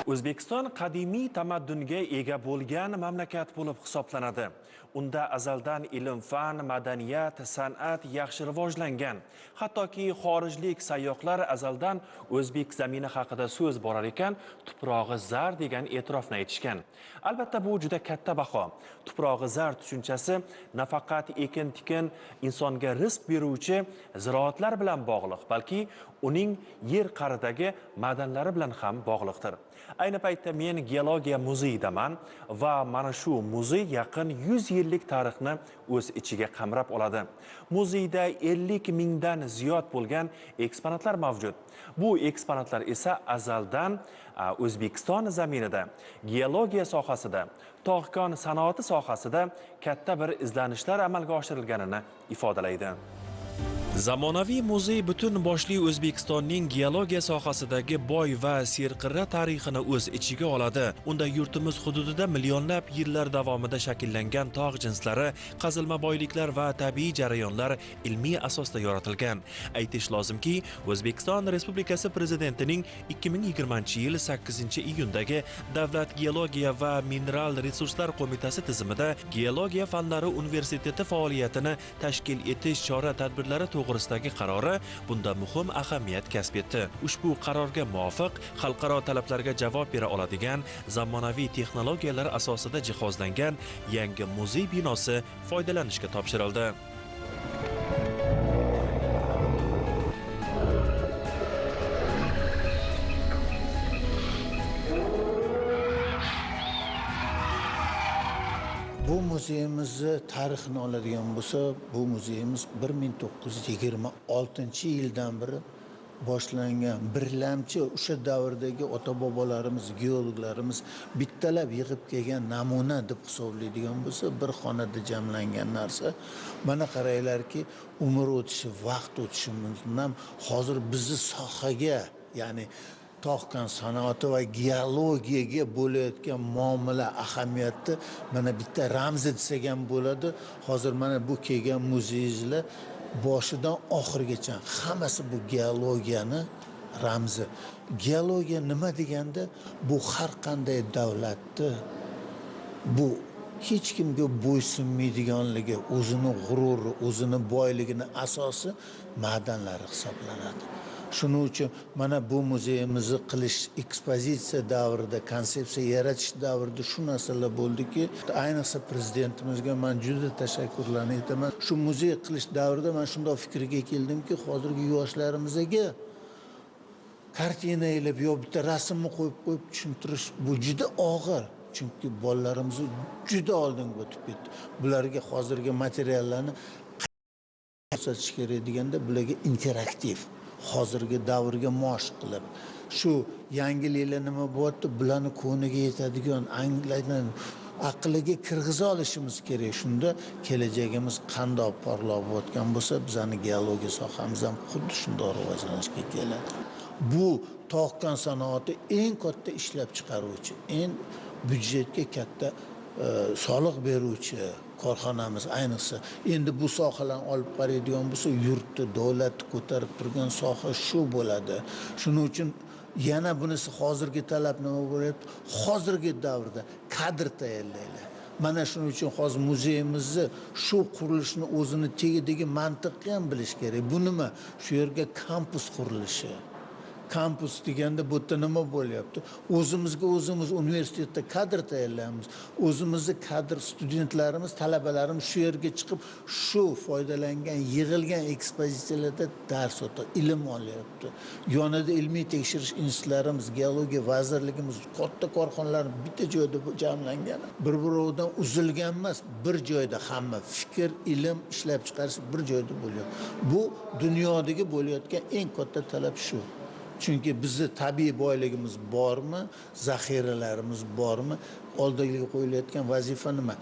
O'zbekiston qadimiy tamaddunga ega bo'lgan mamlakat bo'lib hisoblanadi. Unda azaldan ilm-fan, madaniyat, san'at yaxshi rivojlangan. Hattoki xorijlik sayyohlar azaldan o'zbek zamini haqida so'z borar ekan, tuprog'i zar degan e'tirofni aytishgan. Albatta bu juda katta baho. Tuprog'i zar tushunchasi nafaqat ekin-tikin, insonga rizq beruvchi ziroatlar bilan bog'liq, balki uning yer qa'ridagi madanlari bilan ham bog'liqdir. Ayni paytda men geologiya muzeyidaman va mana shu muzey yaqin 100 yillik tarixni o'z ichiga qamrab oladi. Muzeyda 50 mingdan ziyod bo'lgan eksponatlar mavjud. Bu eksponatlar esa azaldan O'zbekiston zaminida, geologiya sohasida, tog'kon sanoati sohasida katta bir izlanishlar amalga oshirilganini ifodalaydi. Zamonaviy muzey butun boshli O'zbekistonning geologiya sohasidagi boy va serqirra tarixini o'z ichiga oladi. Unda yurtimiz hududida millionlab yillar davomida shakllangan tog' jinslari, qazilma boyliklar va tabiiy jarayonlar ilmiy asosda yoritilgan. Aytish lozimki, O'zbekiston Respublikasi Prezidentining 2020-yil 8-iyundagi Davlat geologiya va mineral resurslar qo'mitasi tizimida Geologiya fanlari universiteti faoliyatini tashkil etish chora-tadbirlari to'g'risidagi qarori bunda muhim ahamiyat kasb etdi. Ushbu qarorga muvofiq xalqaro talablarga javob bera oladigan zamonaviy texnologiyalar asosida jihozlangan yangi muzey binosi foydalanishga topshirildi. Bu muzeyimizni tarixini oladigan bo'lsa, bu muzeyimiz 1926-yildan beri boshlangan. Birlamchi o'sha davrdagi ota-bobolarimiz, geologlarimiz bittalab yig'ib kelgan namuna deb hisoblaydigan bo'lsa, bir xonada jamlangan narsa. Mana qaranglarki, umr o'tishi, vaqt o'tishi bilan hozir bizni sohaga, ya'ni tog'kon sanoati va geologiyaga bo'layotgan muomala ahamiyati mana bitta ramzi desak ham bo'ladi. Hozir mana bu kelgan muzeylar boshidan oxirigacha hammasi bu geologiyani ramzi. Geologiya nima deganda, bu har qanday davlatni bu hech kimga bo'ysunmaydiganligi, o'zini g'ururi, o'zini boyligini asosi madanlari hisoblanadi. Shuning uchun mana bu muzeyimizni qilish ekspozitsiya davrida, konsepsiya yaratish davrida shu narsalar bo'ldiki, ayniqsa prezidentimizga men juda tashakkurlarni aytaman. Shu muzey qilish davrida men shunday fikrga keldimki, hozirgi yoshlarimizga kartina ilib yo bitta rasmni qo'yib tushuntirish bu juda og'ir. Chunki bolalarimiz juda oldinga o'tib ketdi. Bularga hozirgi materiallarni ko'rsatish kerak deganda, bularga interaktiv, hozirgi davrga mos qilib, shu yangiliklar nima bo'lyapti, bularni ko'niga yetadigan, anglaydigan, aqliga kirg'iza olishimiz kerak. Shunda kelajagimiz qanday porloq bo'layotgan bo'lsa, bizning geologiya sohamiz ham xuddi shunday rivojlanishga keladi. Bu tog'kon sanoati eng katta ishlab chiqaruvchi, eng byudjetga katta soliq beruvchi korxonamiz. Ayniqsa endi bu sohalarni olib qaraydigan bo'lsa, yurtni, davlatni ko'tarib turgan soha shu bo'ladi. Shuning uchun yana bunisi hozirgi talab nima bo'lyapti? Hozirgi davrda kadr tayyorlaylar. Mana shuning uchun hozir muzeyimizni shu qurilishni o'zini tegidagi mantiqni ham bilish kerak. Bu nima? Shu yerga kampus qurilishi. Kampus deganda bu yerda nima bo'lyapti? O'zimizga o'zimiz universitetda kadr tayyorlaymiz. O'zimizni kadr studentlarimiz, talabalarimiz shu yerga chiqib, shu foydalangan, yig'ilgan ekspozitsiyalarda dars o'tib, ilm olyapti. Yonida ilmiy tekshirish institutlarimiz, geologiya vazirligimiz, katta korxonalar bitta joyda jamlangan. Bir-biridan uzilgan emas, bir joyda hamma fikr, ilm ishlab chiqarish bir joyda bo'lyapti. Bu dunyodagi bo'layotgan eng katta talab shu. Chunki bizni tabiiy boyligimiz bormi, zaxiralarimiz bormi? Oldiga qo'yilayotgan vazifa nima?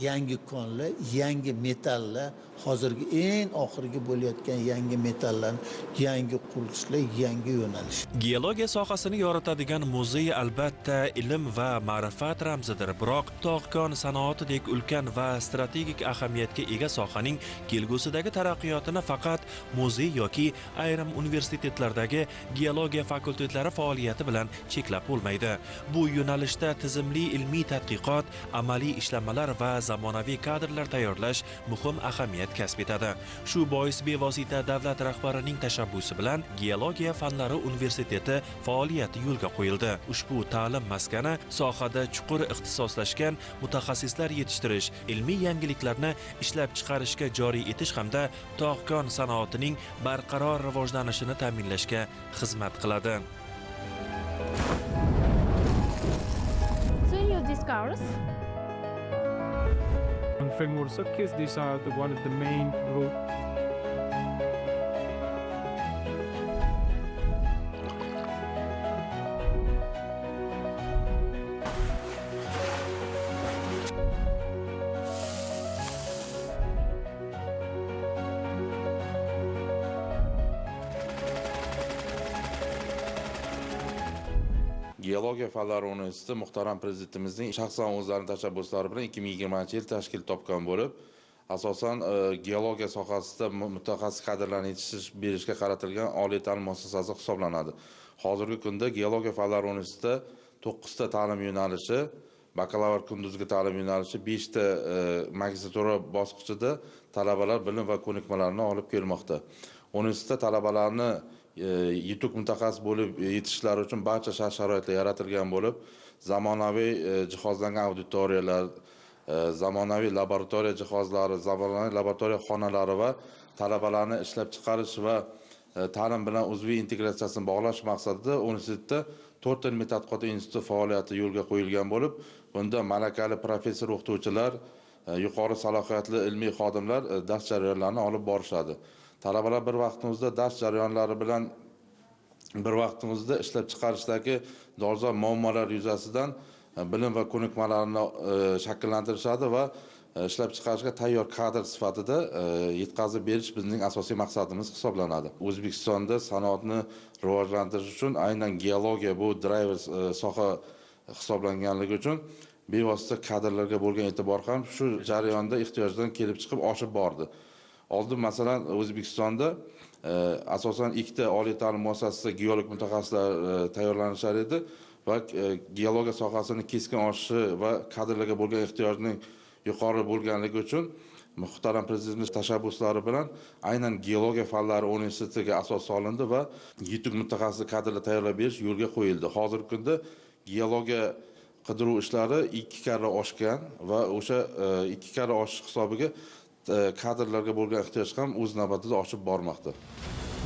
Yangi konlar, yangi metallar hozirgi eng oxirgi bo'layotgan yangi metallarni, yangi qurilishlar, yangi yo'nalish. Geologiya sohasini yoritadigan muzey albatta ilm va ma'rifat ramzidir, biroq tog' sanoatidek ulkan va strategik ahamiyatga ega sohaning kelgusidagi taraqqiyotini faqat muzey yoki ayrim universitetlardagi geologiya fakultetlari faoliyati bilan cheklab bo'lmaydi. Bu yo'nalishda tizimli ilmiy tadqiqot, amaliy ishlanmalar va zamonaviy kadrlar tayyorlash muhim ahamiyat kasb etadi. Shu bois bevosita davlat rahbarining tashabbusi bilan Geologiya fanlari universiteti faoliyati yo'lga qo'yildi. Ushbu ta'lim maskani sohada chuqur ixtisoslashgan mutaxassislar yetishtirish, ilmiy yangiliklarni ishlab chiqarishga joriy etish hamda tog' sanoatining barqaror rivojlanishini ta'minlashga xizmat qiladi. So you discuss? On Fengur Sukkis, these are one of the main route. Geologiya fanlari universiteti muhtaram prezidentimizning shaxsan o'zlarining tashabbuslari bilan 2020-yil tashkil topgan bo'lib, asosan geologiya sohasida mutaxassis kadrlarni yetishtirish berishga qaratilgan oliy ta'lim muassasasi hisoblanadi. Hozirgi kunda Geologiya fanlari universiteti 9 ta ta'lim yo'nalishi, bakalavr kunduzgi ta'lim yo'nalishi, 5 ta magistratura bosqichida talabalar bilim va ko'nikmalarni olib kelmoqda. Universitetda talabalarni yetuk mutaxassis bo'lib yetishishlari uchun barcha shart-sharoitlar yaratilgan bo'lib, zamonaviy jihozlangan auditoriyalar, zamonaviy laboratoriya jihozlari, zamonaviy laboratoriya xonalari va talabalarni ishlab chiqarish va ta'lim bilan uzviy integratsiyasini bog'lash maqsadida universitetda 4 ilmiy tadqiqot instituti faoliyati yo'lga qo'yilgan bo'lib, bunda malakali professor o'qituvchilar, yuqori salohiyatli ilmiy xodimlar dars jarayonlarini olib borishadi. Talabalar bir vaqtimizda dars jarayonlari bilan bir vaqtimizda ishlab chiqarishdagi dolzarb muammolar yuzasidan bilim va ko'nikmalarini shakllantirishadi va ishlab chiqarishga tayyor kadr sifatida yetkazib berish bizning asosiy maqsadimiz hisoblanadi. O'zbekistonda sanoatni rivojlantirish uchun aynan geologiya bu driver soha hisoblanganligi uchun bevosita kadrlarga bo'lgan e'tibor ham shu jarayonda ehtiyojdan kelib chiqib oshib bordi. Oldin masalan O'zbekistonda asosan 2 ta oliy ta'lim muassasasida geolog mutaxassislar tayyorlanishar edi va geologiya sohasini keskin oshishi va kadrlarga bo'lgan ehtiyojning yuqori bo'lganligi uchun muhtaram prezidentimiz tashabbuslari bilan aynan geologiya fanlari universitetiga asos solindi va yetuk mutaxassis kadrlar tayyorlab berish yo'lga qo'yildi. Hozirgi kunda geologiya qidiruv ishlari 2 karra oshgan va o'sha 2 karra oshish hisobiga kadrlarga bo'lgan ehtiyoj ham o'z navbatida oshib bormoqda.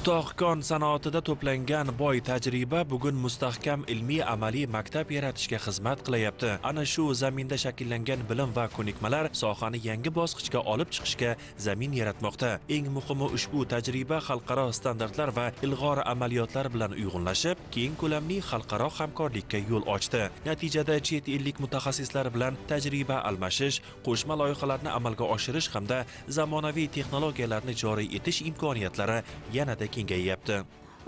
Tog' sanoatida to'plangan boy tajriba bugun mustahkam ilmiy amaliy maktab yaratishga xizmat qilyapti. Ana shu zaminda shakllangan bilim va ko'nikmalar sohani yangi bosqichga olib chiqishga zamin yaratmoqda. Eng muhimi ushbu tajriba xalqaro standartlar va ilg'or amaliyotlar bilan uyg'unlashib, keng ko'lamli xalqaro hamkorlikka yo'l ochdi. Natijada chet ellik mutaxassislar bilan tajriba almashish, qo'shma loyihalarni amalga oshirish hamda zamonaviy texnologiyalarni joriy etish imkoniyatlari yanada kengayapti.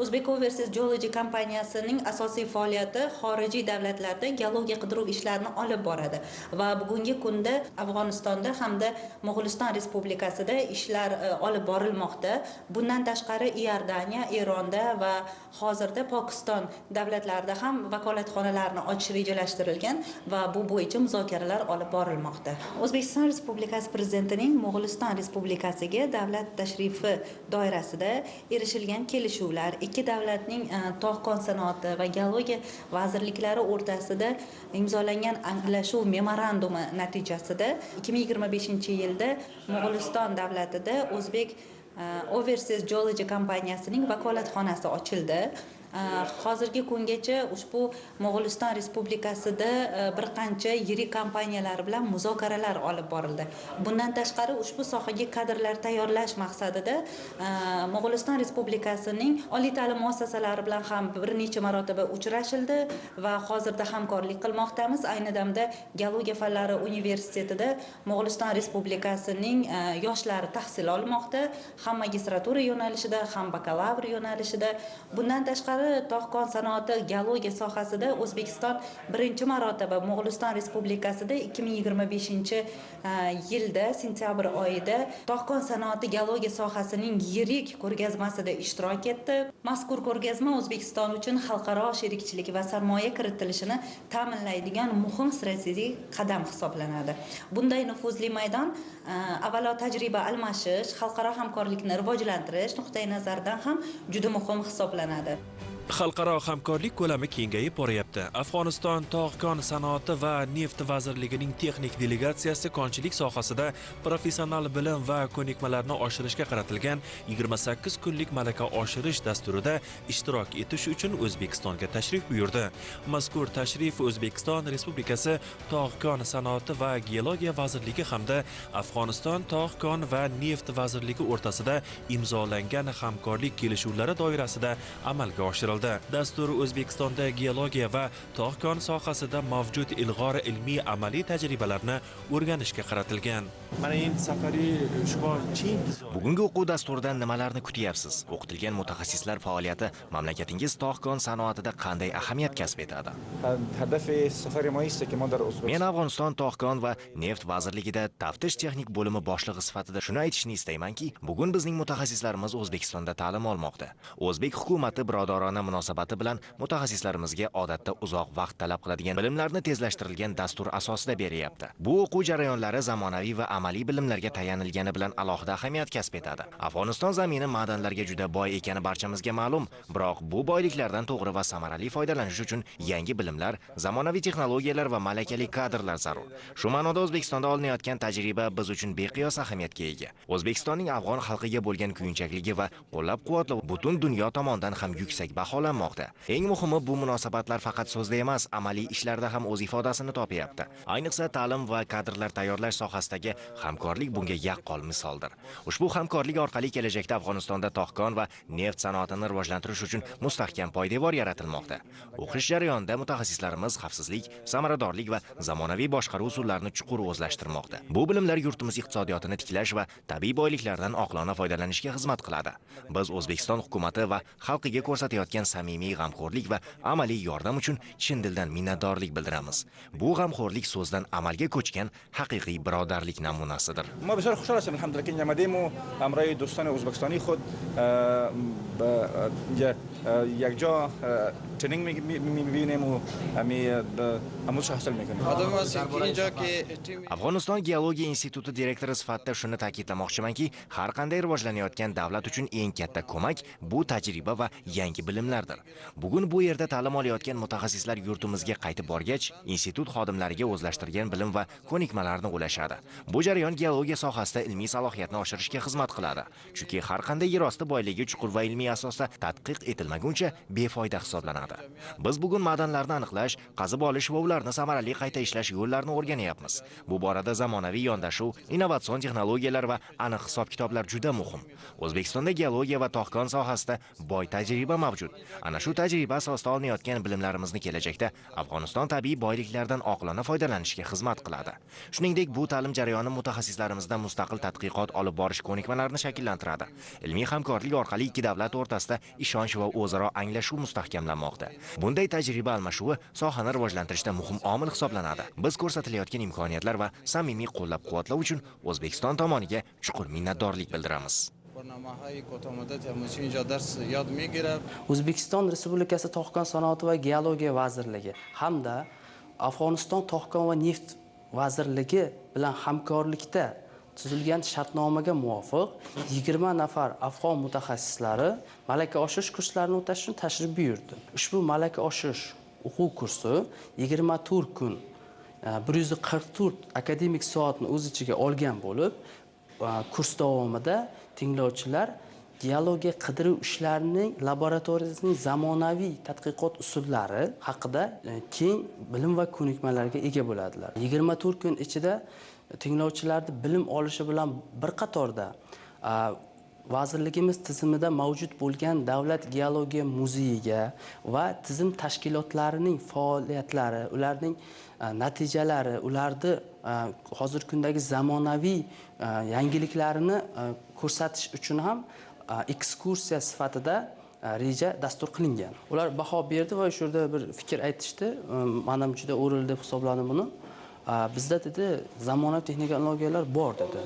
Uzbek Overseas Geology kompaniyasining asosiy faoliyati xorijiy davlatlarda geologiya qidiruv ishlarini olib boradi va bugungi kunda Afg'onistonda hamda Mo'g'uliston Respublikasida ishlar olib borilmoqda. Bundan tashqari Iordaniya, Eronda va hozirda Pokiston davlatlarida ham vakolatxonalarni ochish rejalashtirilgan va bu bo'yicha muzokaralar olib borilmoqda. O'zbekiston Respublikasi prezidentining Mo'g'uliston Respublikasiga davlat tashrifi doirasida erishilgan kelishuvlar ikki davlatning tog' sanoati va geologiya vazirliklari o'rtasida imzolangan anglashuv memorandumi natijasida 2025-yilda Mo'g'uliston davlatida O'zbek Overseas Geology kompaniyasining vakolatxonasi ochildi hozirgi kungacha ushbu Mo'g'uliston Respublikasida bir qancha yirik kompaniyalar bilan muzokaralar olib borildi. Bundan tashqari ushbu sohaga kadrlar tayyorlash maqsadida Mo'g'uliston Respublikasining oliy ta'lim muassasalari bilan ham bir necha marotaba uchrashildi va hozirda hamkorlik qilmoqdamiz. Ayni damda Geologiya fanlari universitetida Mo'g'uliston Respublikasining yoshlari tahsil olmoqda, ham magistratura yo'nalishida, ham bakalavr yo'nalishida. Bundan tashqari tog' sanoati geologiya sohasida O'zbekiston birinchi marotaba Mo'g'uliston Respublikasida 2025-yilda sentyabr oyida tog' sanoati geologiya sohasining yirik ko'rgazmasida ishtirok etdi. Mazkur ko'rgazma O'zbekiston uchun xalqaro sherikchilik va sarmoya kiritilishini ta'minlaydigan muhim strategik qadam hisoblanadi. Bunday nufuzli maydon avvalo tajriba almashish, xalqaro hamkorlikni rivojlantirish nuqtai nazaridan ham juda muhim hisoblanadi. Xalqaro hamkorlik ko'lami kengayib boryapti. Afg'oniston tog' sanoati va neft vazirligining texnik delegatsiyasi konchilik sohasida professional bilim va ko'nikmalarni oshirishga qaratilgan 28 kunlik malaka oshirish dasturida ishtirok etish uchun O'zbekistonga tashrif buyurdi. Mazkur tashrif O'zbekiston Respublikasi tog' sanoati va geologiya vazirligi hamda Afg'oniston tog' va neft vazirligi o'rtasida imzolangan hamkorlik kelishuvlari doirasida amalga oshirildi. Dastur O'zbekistonda geologiya va tog' sohasida mavjud ilg'or ilmiy amaliy tajribalarni o'rganishga qaratilgan. Mana endi safari bugungi o'quv dasturidan nimalarni kutyapsiz? O'qitilgan mutaxassislar faoliyati mamlakatingiz tog' sanoatida qanday ahamiyat kasb etadi? Men Afg'oniston tog' va neft vazirligida taftish texnik bo'limi boshlig'i sifatida shuni aytishni istaymanki, bugun bizning mutaxassislarimiz O'zbekistonda ta'lim olmoqda. O'zbek hukumati birodarona munosabati bilan mutaxassislarimizga odatda uzoq vaqt talab qiladigan bilimlarni tezlashtirilgan dastur asosida beryapti. Bu o'quv jarayonlari zamonaviy va amaliy bilimlarga tayanilgani bilan alohida ahamiyat kasb etadi. Afg'oniston zamini ma'danlarga juda boy ekani barchamizga ma'lum, biroq bu boyliklardan to'g'ri va samarali foydalanish uchun yangi bilimlar, zamonaviy texnologiyalar va malakali kadrlar zarur. Shu ma'noda O'zbekistonda olinayotgan tajriba biz uchun beqiyos ahamiyatga ega. O'zbekistonning afg'on xalqiga bo'lgan kuyunchakligi va qo'llab-quvvatlovi butun dunyo tomonidan ham yuksak baholanmoqda. Eng muhimi, bu munosabatlar faqat so'zda emas, amaliy ishlarda ham o'z ifodasini topyapti. Ayniqsa ta'lim va kadrlar tayyorlash sohasidagi hamkorlik bunga yaqqol misoldir. Ushbu hamkorlik orqali kelajakda Afg'onistonda tog' va neft sanoatini rivojlantirish uchun mustahkam poydevor yaratilmoqda. O'qish jarayonida mutaxassislarimiz xavfsizlik, samaradorlik va zamonaviy boshqaruv usullarini chuqur o'zlashtirmoqda. Bu bilimlar yurtimiz iqtisodiyotini tiklash va tabiiy boyliklardan oqilona foydalanishga xizmat qiladi. Biz O'zbekiston hukumati va xalqiga ko'rsatayotgan samimiy g'amxo'rlik va amaliy yordam uchun chin dildan minnatdorlik bildiramiz. Bu g'amxo'rlik so'zdan amalga ko'chgan haqiqiy birodarlik namunasidir. ما بسیار خوشحال هستیم الحمدلله که آمدیم و همراه دوستان ازبکستانی خود یک جا ترنینگ می‌بینیم و آموزش حاصل می‌کنیم. Afg'oniston geologiya instituti direktori sifatida shuni ta'kidlamoqchimanki, har qanday rivojlanayotgan davlat uchun eng katta ko'mak bu tajriba va yangi bilimlardir. Bugun bu yerda ta'lim olayotgan mutaxassislar yurtimizga qaytib borgach, institut xodimlariga o'zlashtirgan bilim va ko'nikmalarni ulashadi. Bu jarayon geologiya sohasida ilmiy salohiyatni oshirishga xizmat qiladi. Chunki har qanday yer osti boyligi chuqur va ilmiy asosda tadqiq etilmaguncha befoyda hisoblanadi. Biz bugun ma'danlarni aniqlash, qazib olish va ularni samarali qayta ishlash yo'llarini o'rganyapmiz. Bu borada zamonaviy yondashuv, innovatsion texnologiyalar va aniq hisob-kitoblar juda muhim. O'zbekistonda geologiya va tog' sohasida boy tajriba mavjud. Ana shu tajriba asosida olinayotgan bilimlarimizni kelajakda Afg'oniston tabiiy boyliklaridan oqilona foydalanishga xizmat qiladi. Shuningdek, bu ta'lim jarayoni mutaxassislarimizdan mustaqil tadqiqot olib borish ko'nikmalarini shakllantiradi. Ilmiy hamkorlik orqali ikki davlat o'rtasida ishonch va o'zaro anglashuv mustahkamlanmoqda. Bunday tajriba almashuvi sohani rivojlantirishda muhim omil hisoblanadi. Biz ko'rsatilayotgan imkoniyatlar va samimiy qo'llab-quvvatlov uchun O'zbekiston tomoniga chuqur minnatdorlik bildiramiz. O'zbekiston Respublikasi tog' sanoati va geologiya vazirligi hamda Afg'oniston tog' va neft vazirligi bilan hamkorlikda tuzilgan shartnomaga muvofiq 20 nafar afg'on mutaxassislari malaka oshirish kurslarini o'tash uchun tashrif buyurdi. Ushbu malaka oshirish o'quv kursi 24 kun 144 akademik soatni o'z ichiga olgan bo'lib, kurs davomida tinglovchilar geologiya qidiruv ishlarining laboratoriyasining zamonaviy tadqiqot usullari haqida keng bilim va ko'nikmalarga ega bo'ladilar. 24 kun ichida tinglovchilarning bilim olishi bilan bir qatorda vazirligimiz tizimida mavjud bo'lgan Davlat geologiya muzeyiga va tizim tashkilotlarining faoliyatlari, ularning natijalari, ularni hozirgi kundagi zamonaviy yangiliklarini ko'rsatish uchun ham ekskursiya sifatida reja dastur qilingan. Ular baho berdi va shu yerda bir fikr aytishdi. Menam juda o'rinli deb hisobladim buni. Bizda dedi zamonaviy texnologiyalar bor dedi.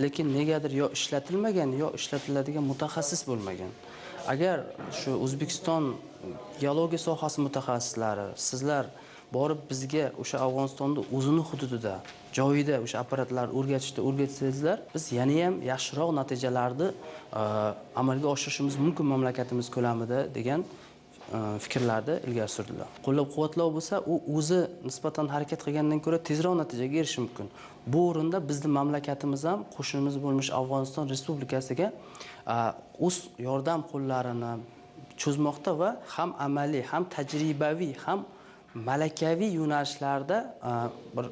Lekin negadir yo ishlatilmagan, yo ishlatiladigan mutaxassis bo'lmagan. Agar shu O'zbekiston geologiya sohasi mutaxassislari sizlar borib bizga o'sha Afg'onistonda o'zini hududida, joyida o'sha apparatlarni o'rgatsangizlar, biz yana ham yaxshiroq natijalarni amalga oshirishimiz mumkin mamlakatimiz ko'lamida degan fikrlarni ilgari surdilar. Qo'llab-quvvatlov bo'lsa, u o'zi nisbatan harakat qilgandan ko'ra tezroq natijaga erishishi mumkin. Bu o'rinda bizning mamlakatimiz ham qo'shnimiz bo'lmish Afg'oniston Respublikasiga o'z yordam qo'llarini cho'zmoqda va ham amaliy, ham tajribaviy, ham malakaviy yo'nalishlarda bir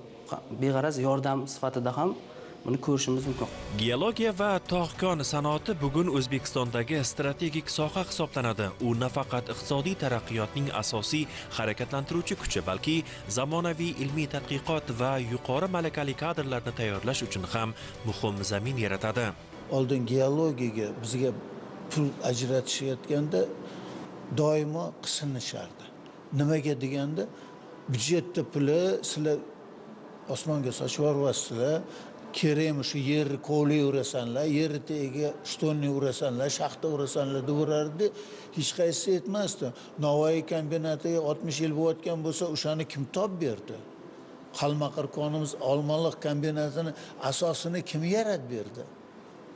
beg'araz yordam sifatida ham buni ko'rishimiz mumkin. Geologiya va tog' sanoati bugun O'zbekistondagi strategik soha hisoblanadi. U nafaqat iqtisodiy taraqqiyotning asosiy harakatlantiruvchi kuchi, balki zamonaviy ilmiy tadqiqot va yuqori malakali kadrlarni tayyorlash uchun ham muhim zamin yaratadi. Oldin geologiyaga bizga pul ajratishayotganda doimo qisinishardi. Nimaga deganda byudjetda puli sizlar osmonga sochib yuborsizlar, kerakmi shu yerni kovlayverasanlar, yerni tagiga shtonni urasanlar, shaxta urasanlar devorardi. Hech qaysisi etmasdi. Navoiy kombinatiga 60 yil bo'layotgan bo'lsa, o'shani kim topib berdi? Qalmaqir konimiz Olmaliq kombinatini asosini kim yaratib berdi?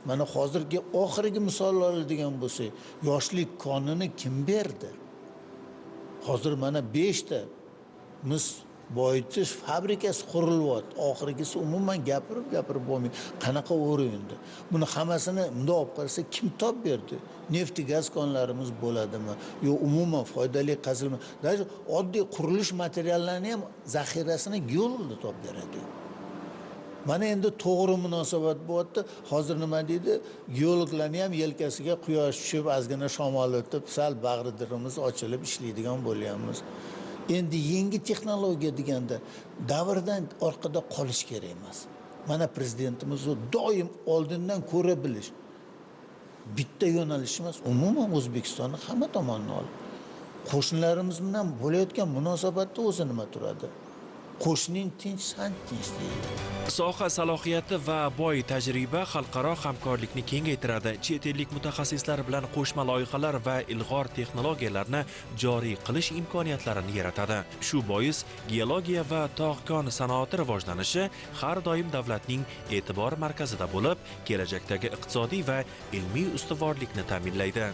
Mana hozirgi oxirgi misollar oladigan bo'lsak, yoshlik konini kim berdi? Hozir mana 5 ta mis boyitish fabrikasi qurilyapti. Oxirgisi umuman gapirib bo'lmaydi. Qanaqa o'rinda? Buni hammasini bunday olib qarasa kim topib berdi? Neft gaz konlarimiz bo'ladimi? Yo umuman foydali qazilma. Даже oddiy qurilish materiallarini ham zaxirasini geologlar topib beradi. Mana endi to'g'ri munosabat bo'lyapti. Hozir nima deydi? Geologlarning ham yelkasiga quyosh tushib, ozgina shamol o'tib, sal bag'ridirimiz ochilib ishlaydigan bo'lyapmiz. Endi yangi texnologiya deganda davrdan orqada qolish kerak emas. Mana prezidentimiz doim oldindan ko'ra bilish. Bitta yo'nalish emas, umuman O'zbekistonni hamma tomondan olib. Qo'shnilarimiz bilan bo'layotgan munosabatda o'zi nima turadi? Qo'shning tinch, san tinch deydi. Soha salohiyati va boy tajriba xalqaro hamkorlikni kengaytiradi. Chet ellik mutaxassislar bilan qo'shma loyihalar va ilg'or texnologiyalarni joriy qilish imkoniyatlarini yaratadi. Shu bois geologiya va tog' sanoati rivojlanishi har doim davlatning e'tibor markazida bo'lib, kelajakdagi iqtisodiy va ilmiy ustuvorlikni ta'minlaydi.